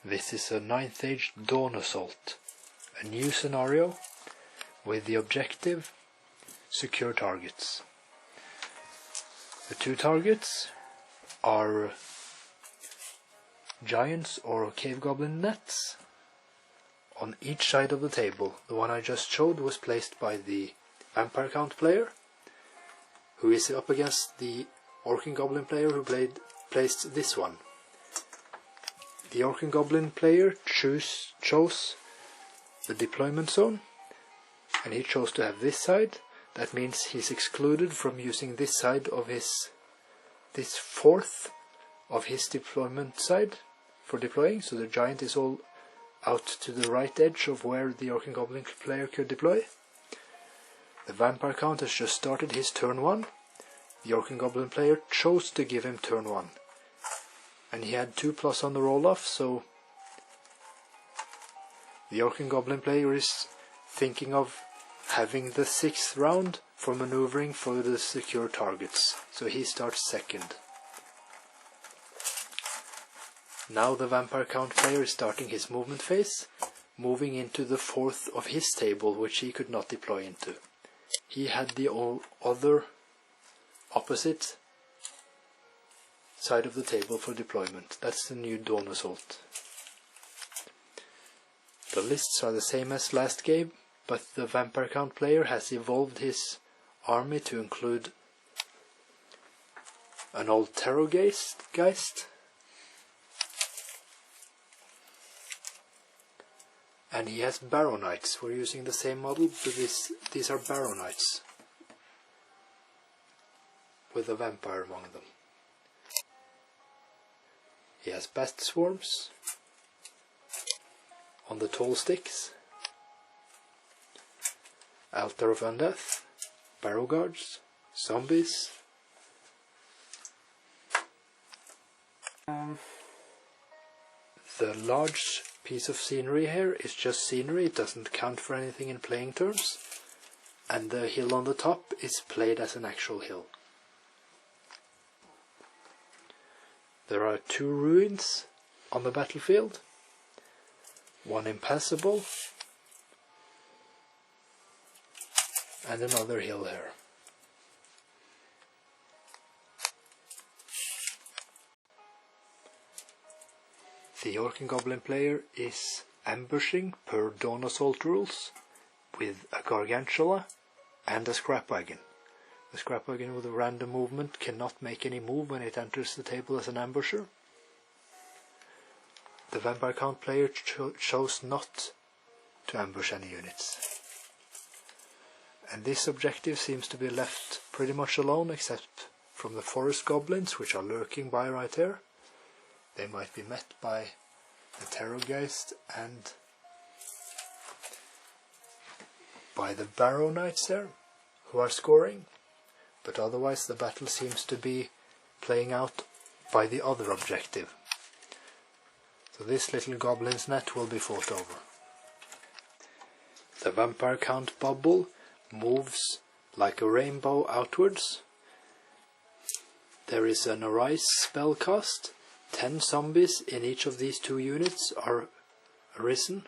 This is a 9th Age Dawn Assault, a new scenario with the objective secure targets. The two targets are giants or cave goblin nets on each side of the table. The one I just showed was placed by the vampire count player, who is up against the orc and goblin player who placed this one. The orc and goblin player chose the deployment zone, and he chose to have this side. That means he's excluded from using this side of this fourth of his deployment side for deploying. So the giant is all out to the right edge of where the orc and goblin player could deploy. The vampire count has just started his turn 1. The orc and goblin player chose to give him turn 1. And he had 2+ on the roll-off, so the orc and goblin player is thinking of having the 6th round for maneuvering for the secure targets. So he starts second. Now the vampire count player is starting his movement phase, moving into the 4th of his table, which he could not deploy into. He had the other opposite side of the table for deployment. That's the new Dawn Assault. The lists are the same as last game, but the vampire count player has evolved his army to include an old Terrorgeist, and he has Barrow Knights. We're using the same model, but these are Barrow Knights with a vampire among them. He has Bat Swarms on the tall sticks, Altar of Undeath, Barrow Guards, Zombies. The large piece of scenery here is just scenery, it doesn't count for anything in playing terms, and the hill on the top is played as an actual hill. There are 2 ruins on the battlefield, one impassable and another hill here. The orc and goblin player is ambushing per Dawn Assault rules with a Gargantula and a scrap wagon. The scrap wagon with a random movement cannot make any move when it enters the table as an ambusher. The vampire count player chose not to ambush any units. And this objective seems to be left pretty much alone, except from the forest goblins, which are lurking by right here. They might be met by the Terrorgeist and by the Barrow Knights there, who are scoring. But otherwise the battle seems to be playing out by the other objective. So this little goblin's net will be fought over. The vampire count bubble moves like a rainbow outwards. There is an arise spell cast. 10 zombies in each of these 2 units are arisen.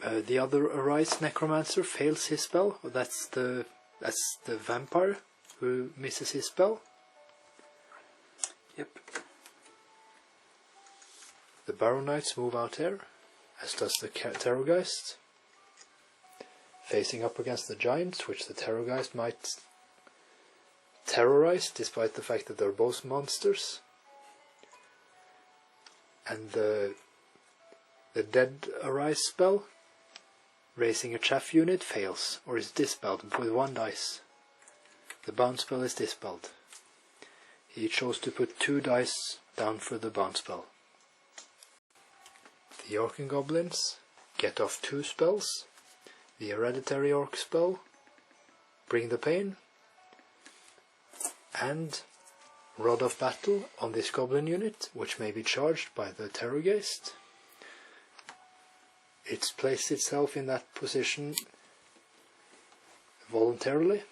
The other arise necromancer fails his spell. That's the vampire who misses his spell. Yep. The Barrow Knights move out here, as does the Terrorgeist, facing up against the giants, which the Terrorgeist might terrorize, despite the fact that they're both monsters. And the dead arise spell, raising a chaff unit, fails, or is dispelled with 1 dice. The bounce spell is dispelled. He chose to put 2 dice down for the bounce spell. The orc and goblins get off 2 spells. The hereditary orc spell, Bring the Pain, and Rod of Battle on this goblin unit, which may be charged by the Terrorgeist. It's placed itself in that position voluntarily.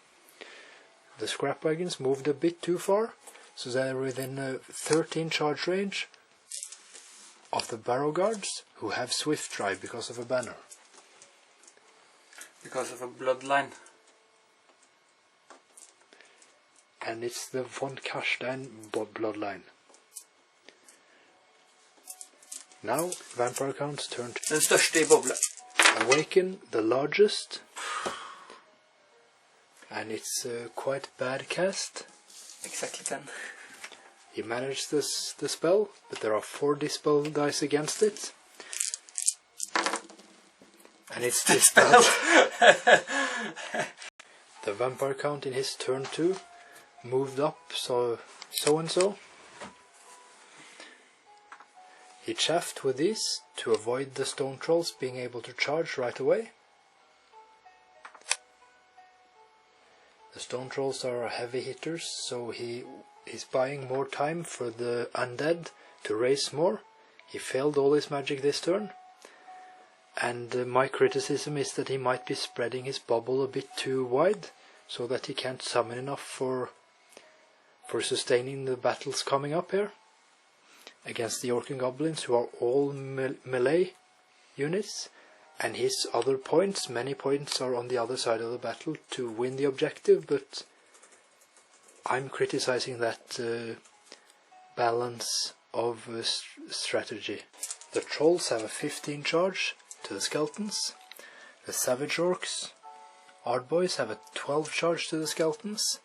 The scrap wagons moved a bit too far, so they're within a 13 charge range of the barrow guards who have swift drive because of a banner. Because of a bloodline. And it's the von Karstein bloodline. Now, Vampire Count's turn to Den største I bobla. awaken the largest. And it's a quite bad cast. Exactly 10. He managed the spell, but there are 4 dispel dice against it. And it's dispelled. The Vampire Count in his turn 2 moved up so and so. He chaffed with these to avoid the stone trolls being able to charge right away. The stone trolls are heavy hitters, so he's buying more time for the undead to raise more. He failed all his magic this turn. And my criticism is that he might be spreading his bubble a bit too wide, so that he can't summon enough for sustaining the battles coming up here against the Orc and Goblins, who are all melee units, and his other points, many points, are on the other side of the battle to win the objective, but I'm criticizing that balance of strategy. The trolls have a 15 charge to the skeletons. The savage orcs, Ardboys, have a 12 charge to the skeletons.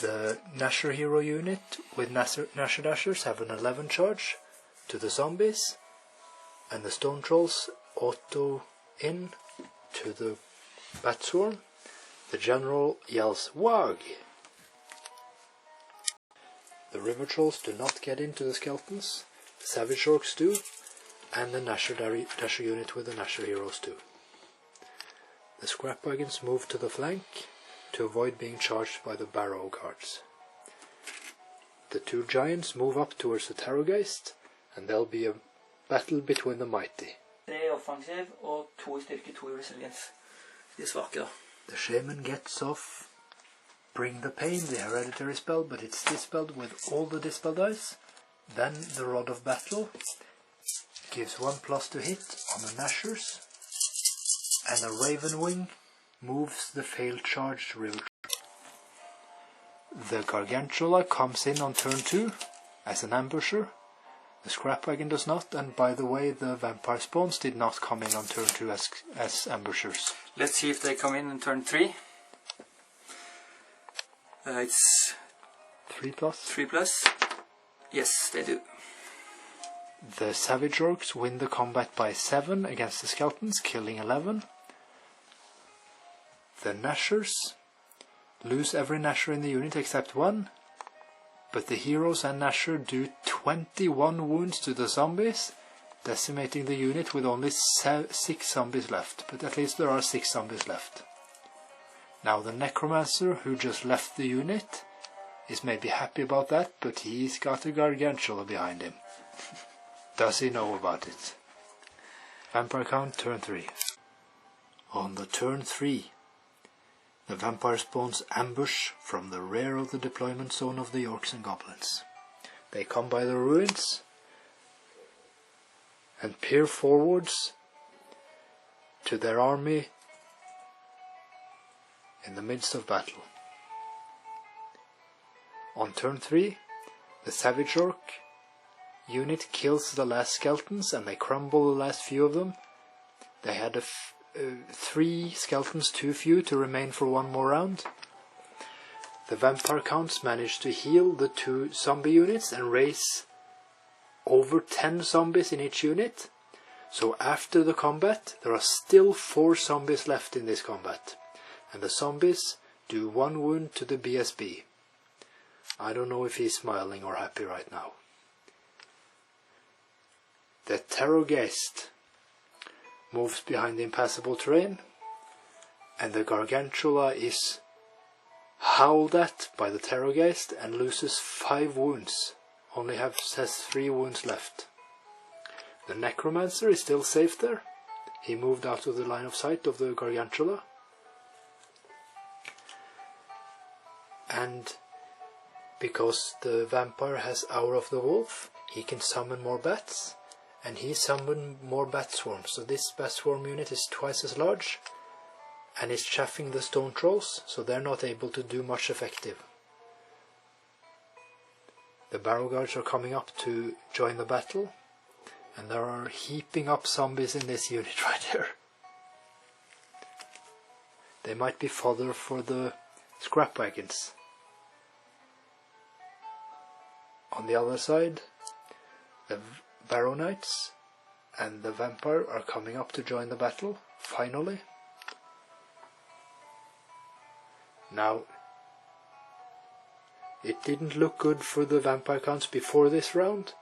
The gnasher hero unit with gnasher dashers have an 11 charge to the zombies, and the stone trolls auto in to the bat swarm. The general yells waagh. The river trolls do not get into the skeletons. The savage orcs do, and the gnasher dasher unit with the gnasher heroes do. The scrap wagons move to the flank to avoid being charged by the barrow guards. The 2 giants move up towards the Tarrowgeist, and there'll be a battle between the mighty. 3 offensiv og 2 I styrke, 2 I resilience. De svake da. The shaman gets off Bring the Pain, the hereditary spell, but it's dispelled with all the dispel dice. Then the Rod of Battle gives 1+ to hit on the gnashers, and a Raven Wing moves the failed charged river. The Gargantula comes in on turn 2 as an ambusher. The scrap wagon does not, and by the way, the vampire spawns did not come in on turn 2 as ambushers. Let's see if they come in turn 3. It's 3+. 3+. Yes, they do. The savage orcs win the combat by 7 against the skeletons, killing 11. The gnashers lose every gnasher in the unit except 1, but the heroes and gnasher do 21 wounds to the zombies, decimating the unit with only 6 zombies left, but at least there are 6 zombies left. Now the necromancer, who just left the unit, is maybe happy about that, but he's got a Gargantula behind him. Does he know about it? Vampire count, turn 3. On the turn 3, the vampire spawns ambush from the rear of the deployment zone of the Orcs and Goblins. They come by the ruins and peer forwards to their army in the midst of battle. On turn 3, the savage orc unit kills the last skeletons, and they crumble the last few of them. They had 3 skeletons too few to remain for one more round. The vampire counts managed to heal the 2 zombie units and raise over 10 zombies in each unit. So after the combat, there are still 4 zombies left in this combat, and the zombies do 1 wound to the BSB. I don't know if he's smiling or happy right now. The Tarrowgeist moves behind the impassable terrain, and the Gargantula is howled at by the Tarrowgeist and loses 5 wounds. Only has 3 wounds left. The Necromancer is still safe there. He moved out of the line of sight of the Gargantula. And because the vampire has Hour of the Wolf, he can summon more bats, and he summoned more bat swarms. So this bat swarm unit is twice as large, and is chaffing the stone trolls, so they're not able to do much effective. The barrow guards are coming up to join the battle, and there are heaping up zombies in this unit right here. They might be fodder for the scrap wagons. On the other side, the barrow knights and the vampire are coming up to join the battle, finally. Now, it didn't look good for the vampire counts before this round,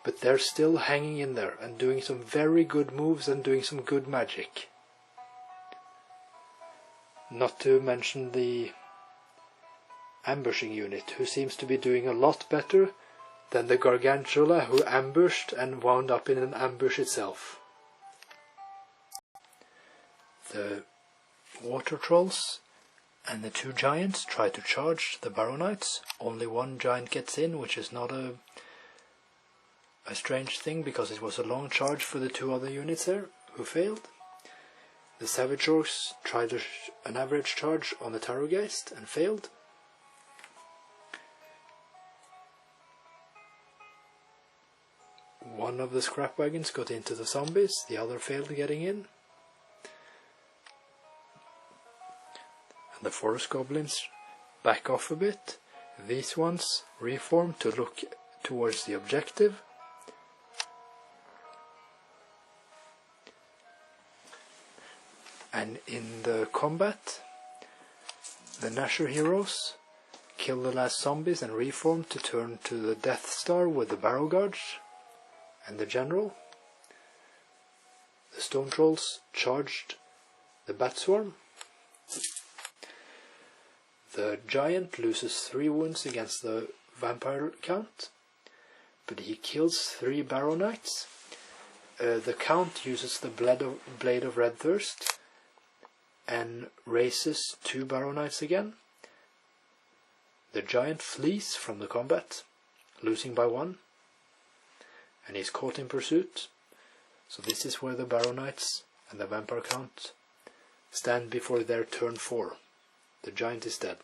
but they're still hanging in there and doing some very good moves and doing some good magic. Not to mention the ambushing unit, who seems to be doing a lot better than the Gargantula, who ambushed and wound up in an ambush itself. The water trolls and the two giants try to charge the barrow knights. Only one giant gets in, which is not a strange thing, because it was a long charge for the two other units there, who failed. The savage orcs tried an average charge on the Tarrowgeist and failed. One of the scrap wagons got into the zombies, the other failed getting in. And the forest goblins back off a bit. These ones reform to look towards the objective. And in the combat, the gnasher heroes kill the last zombies and reform to turn to the Death Star with the barrow guards and the general. The stone trolls charged the bat swarm. The giant loses 3 wounds against the vampire count, but he kills 3 barrow knights. The count uses the blade of red thirst and raises 2 barrow knights again. The giant flees from the combat, losing by 1, and he's caught in pursuit. So this is where the barrow knights and the vampire count stand before their turn 4. The giant is dead,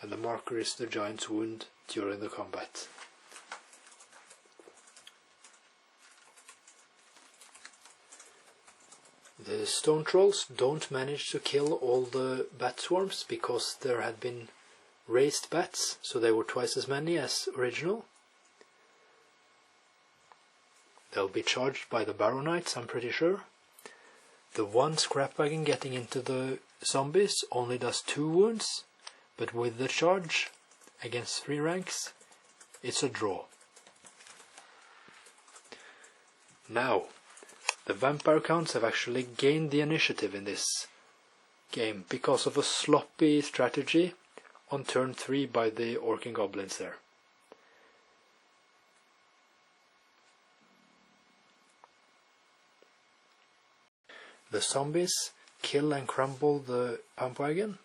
and the marker is the giant's wound during the combat. The stone trolls don't manage to kill all the bat swarms because there had been raised bats, so they were twice as many as original. They'll be charged by the barrow knights, I'm pretty sure. The one scrap wagon getting into the zombies only does 2 wounds, but with the charge against 3 ranks, it's a draw. Now, the vampire counts have actually gained the initiative in this game because of a sloppy strategy on turn 3 by the orc and goblins there. The zombies kill and crumble the pump wagon.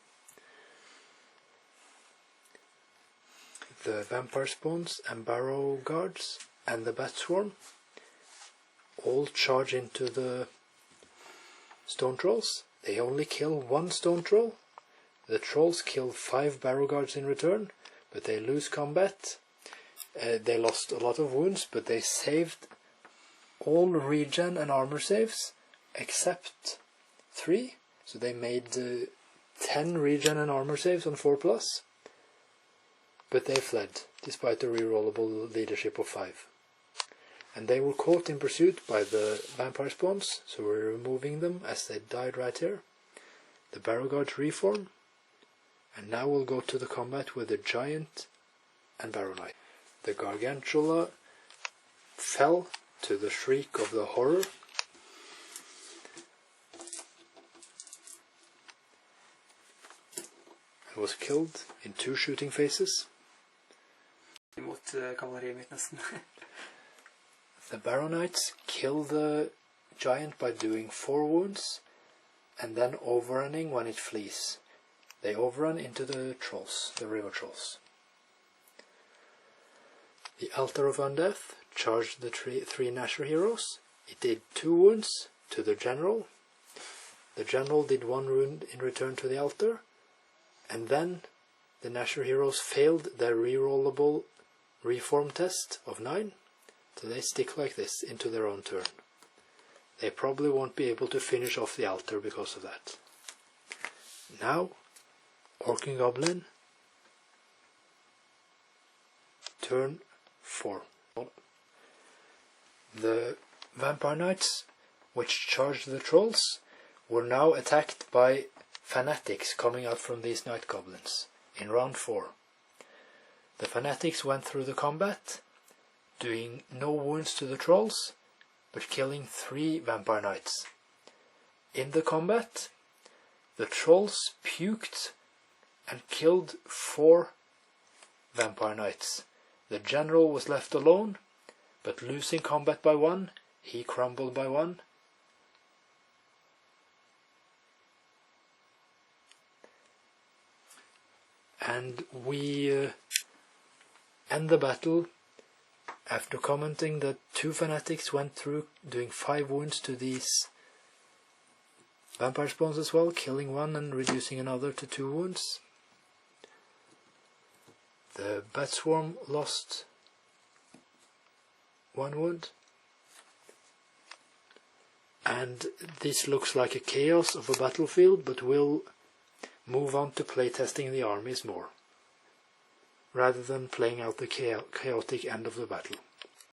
The vampire spawns and barrow guards and the bat swarm all charge into the stone trolls. They only kill 1 stone troll. The trolls kill 5 barrow guards in return, but they lose combat. They lost a lot of wounds, but they saved all regen and armor saves except 3. So they made 10 regen and armor saves on 4+. But they fled, despite the rerollable leadership of 5. And they were caught in pursuit by the vampire spawns, so we're removing them as they died right here. The barrow guards reform, and now we'll go to the combat with the giant and barrow knight. The Gargantula fell to the shriek of the horror. And was killed in 2 shooting phases. The barrow knights kill the giant by doing 4 wounds and then overrunning when it flees. They overrun into the trolls, the river trolls. The altar of undeath charged the three gnasher heroes. It did 2 wounds to the general. The general did 1 wound in return to the altar, and then the gnasher heroes failed their rerollable reform test of 9, so they stick like this into their own turn. They probably won't be able to finish off the altar because of that. Now, Orc and Goblin, turn 4. The Vampire Knights, which charged the Trolls, were now attacked by fanatics coming out from these Night Goblins in round 4. The fanatics went through the combat, doing no wounds to the Trolls, but killing 3 Vampire Knights. In the combat, the Trolls puked and killed 4 Vampire Knights. The general was left alone, but losing combat by 1, he crumbled by 1. And we end the battle after commenting that 2 fanatics went through doing 5 wounds to these vampire spawns as well, killing 1 and reducing another to 2 wounds. The bat swarm lost 1 wound. And this looks like a chaos of a battlefield, but we'll move on to playtesting the armies more, rather than playing out the chaotic end of the battle.